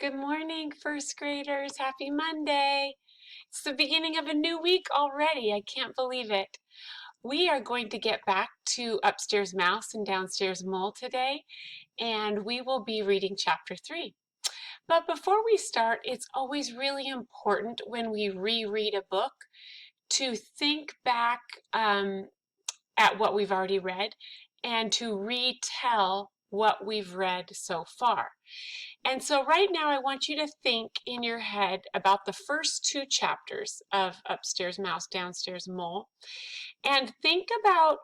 Good morning, first graders. Happy Monday. It's the beginning of a new week already. I can't believe it. We are going to get back to Upstairs Mouse and Downstairs Mole today, and we will be reading chapter 3. But before we start, it's always really important when we reread a book to think back at what we've already read and to retell what we've read so far. And so right now I want you to think in your head about the first two chapters of Upstairs Mouse, Downstairs Mole, and think about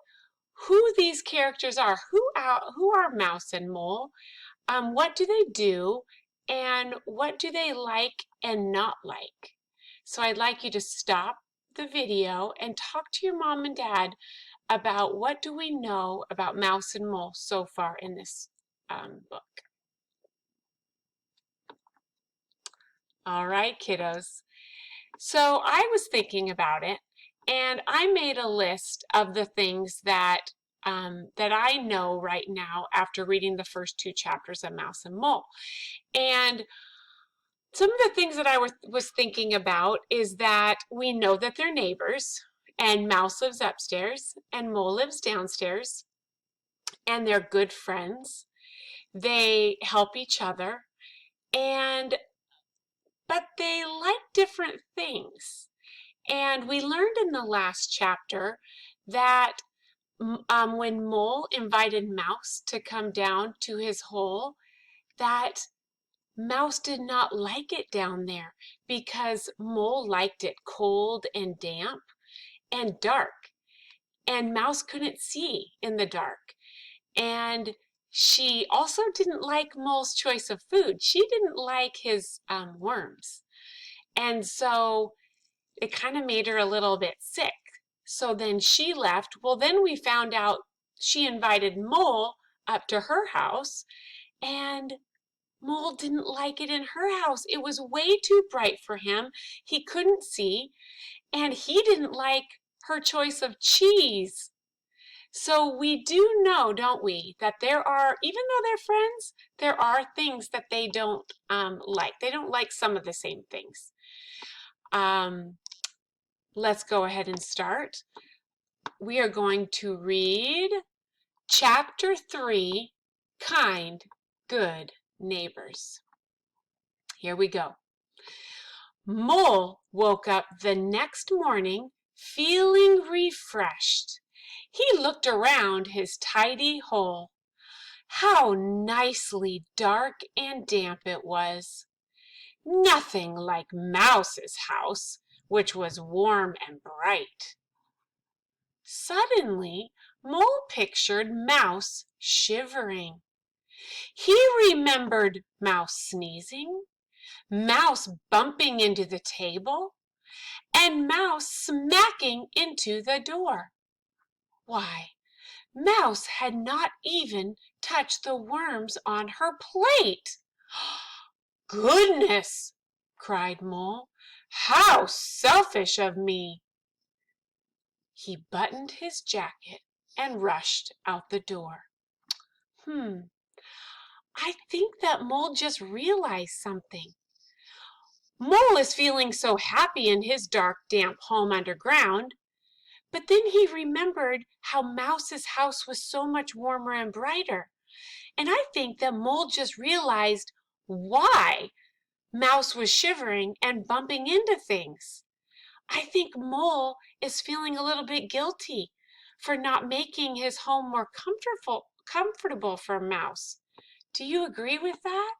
who these characters are. Who are Mouse and Mole? What do they do? And what do they like and not like? So I'd like you to stop the video and talk to your mom and dad about what do we know about Mouse and Mole so far in this book. All right, kiddos. So I was thinking about it, and I made a list of the things that I know right now after reading the first two chapters of Mouse and Mole. And some of the things that I was thinking about is that we know that they're neighbors, and Mouse lives upstairs, and Mole lives downstairs, and they're good friends. They help each other, but they like different things. And we learned in the last chapter that when Mole invited Mouse to come down to his hole, that Mouse did not like it down there because Mole liked it cold and damp and dark. And Mouse couldn't see in the dark. And she also didn't like Mole's choice of food. She didn't like his worms. And so it kind of made her a little bit sick. So then she left. Well, then we found out she invited Mole up to her house, and Mole didn't like it in her house. It was way too bright for him. He couldn't see, and he didn't like her choice of cheese. So we do know, don't we, that there are, even though they're friends, there are things that they don't like. They don't like some of the same things. Let's go ahead and start. We are going to read chapter 3, Kind, Good Neighbors. Here we go. Mole woke up the next morning feeling refreshed. He looked around his tidy hole. How nicely dark and damp it was. Nothing like Mouse's house, which was warm and bright. Suddenly, Mole pictured Mouse shivering. He remembered Mouse sneezing, Mouse bumping into the table, and Mouse smacking into the door. Why, Mouse had not even touched the worms on her plate. Goodness, cried Mole, how selfish of me. He buttoned his jacket and rushed out the door. I think that Mole just realized something. Mole is feeling so happy in his dark, damp home underground, but then he remembered how Mouse's house was so much warmer and brighter. And I think that Mole just realized why Mouse was shivering and bumping into things. I think Mole is feeling a little bit guilty for not making his home more comfortable for Mouse. Do you agree with that?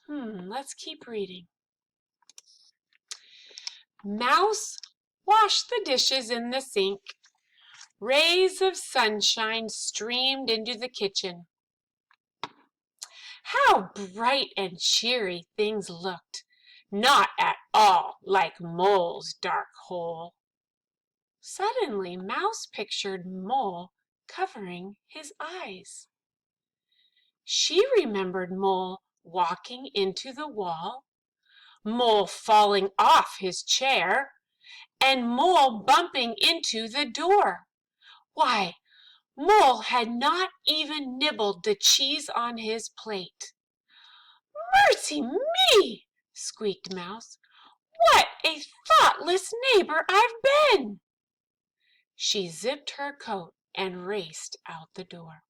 Let's keep reading. Mouse washed the dishes in the sink. Rays of sunshine streamed into the kitchen. How bright and cheery things looked, not at all like Mole's dark hole. Suddenly, Mouse pictured Mole covering his eyes. She remembered Mole walking into the wall, Mole falling off his chair, and Mole bumping into the door. Why, Mole had not even nibbled the cheese on his plate. Mercy me, squeaked Mouse. What a thoughtless neighbor I've been! She zipped her coat and raced out the door.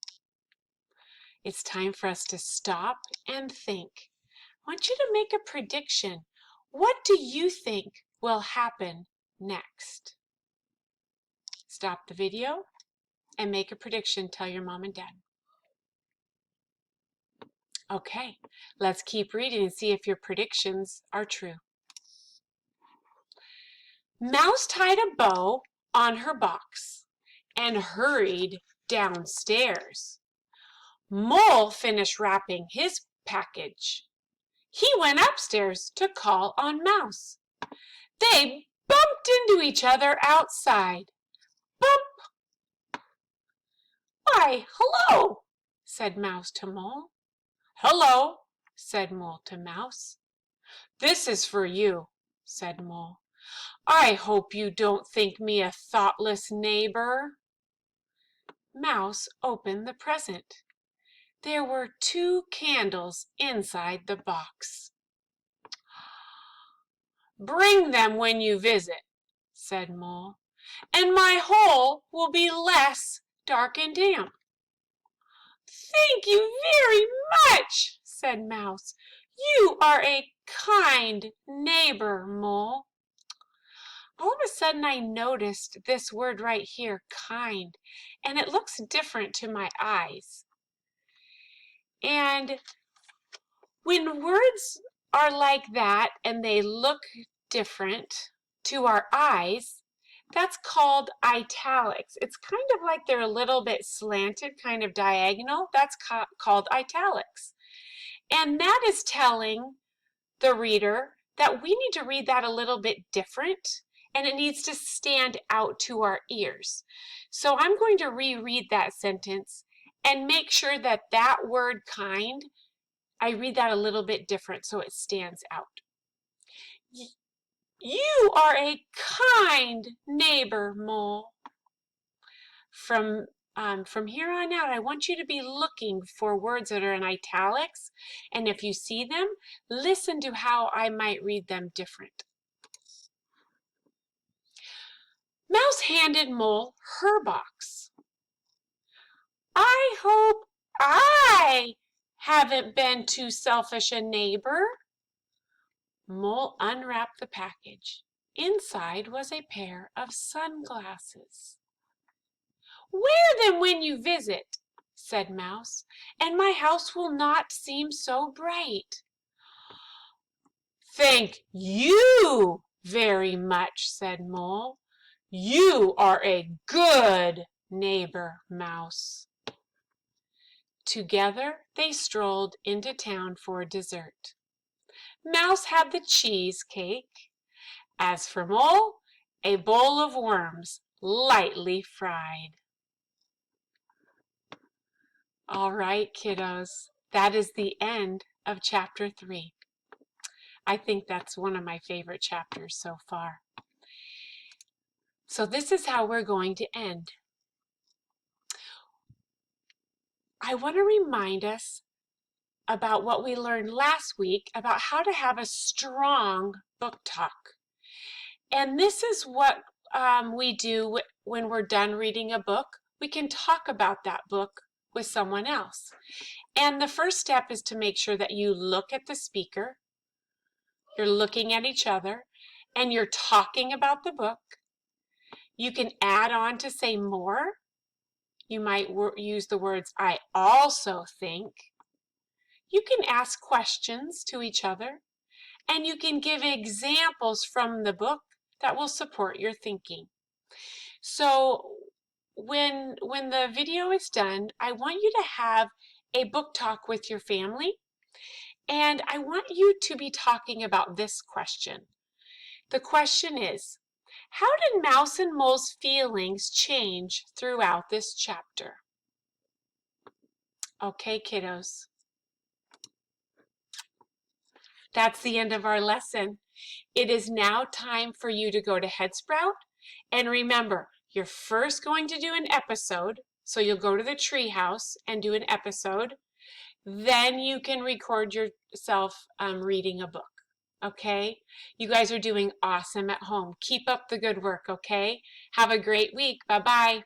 It's time for us to stop and think. I want you to make a prediction. What do you think will happen next? Stop the video and make a prediction. Tell your mom and dad. Okay, let's keep reading and see if your predictions are true. Mouse tied a bow on her box and hurried downstairs. Mole finished wrapping his package. He went upstairs to call on Mouse. They bumped into each other outside. Bump! Why, hello, said Mouse to Mole. Hello, said Mole to Mouse. This is for you, said Mole. I hope you don't think me a thoughtless neighbor. Mouse opened the present. There were 2 candles inside the box. Bring them when you visit, said Mole, and my hole will be less dark and damp. Thank you very much, said Mouse. You are a kind neighbor, Mole. All of a sudden I noticed this word right here, kind, and it looks different to my eyes. And when words are like that and they look different to our eyes, that's called italics. It's kind of like they're a little bit slanted, kind of diagonal. That's called italics. And that is telling the reader that we need to read that a little bit different, and it needs to stand out to our ears. So I'm going to reread that sentence and make sure that that word kind, I read that a little bit different so it stands out. You are a kind neighbor, Mole. From here on out, I want you to be looking for words that are in italics, and if you see them, listen to how I might read them different. Mouse handed Mole her box. I hope I haven't been too selfish a neighbor. Mole unwrapped the package. Inside was a pair of sunglasses. Wear them when you visit, said Mouse, and my house will not seem so bright. Thank you very much, said Mole. You are a good neighbor, Mouse. Together they strolled into town for dessert. Mouse had the cheesecake. As for Mole, a bowl of worms, lightly fried. All right, kiddos, that is the end of chapter 3. I think that's one of my favorite chapters so far. So this is how we're going to end. I want to remind us about what we learned last week about how to have a strong book talk. And this is what we do when we're done reading a book. We can talk about that book with someone else. And the first step is to make sure that you look at the speaker, you're looking at each other, and you're talking about the book. You can add on to say more. You might use the words, I also think. You can ask questions to each other, and you can give examples from the book that will support your thinking. So when the video is done, I want you to have a book talk with your family, and I want you to be talking about this question. The question is, how did Mouse and Mole's feelings change throughout this chapter? Okay, kiddos. That's the end of our lesson. It is now time for you to go to Headsprout. And remember, you're first going to do an episode. So you'll go to the treehouse and do an episode. then you can record yourself reading a book. Okay? You guys are doing awesome at home. Keep up the good work, okay? Have a great week. Bye-bye.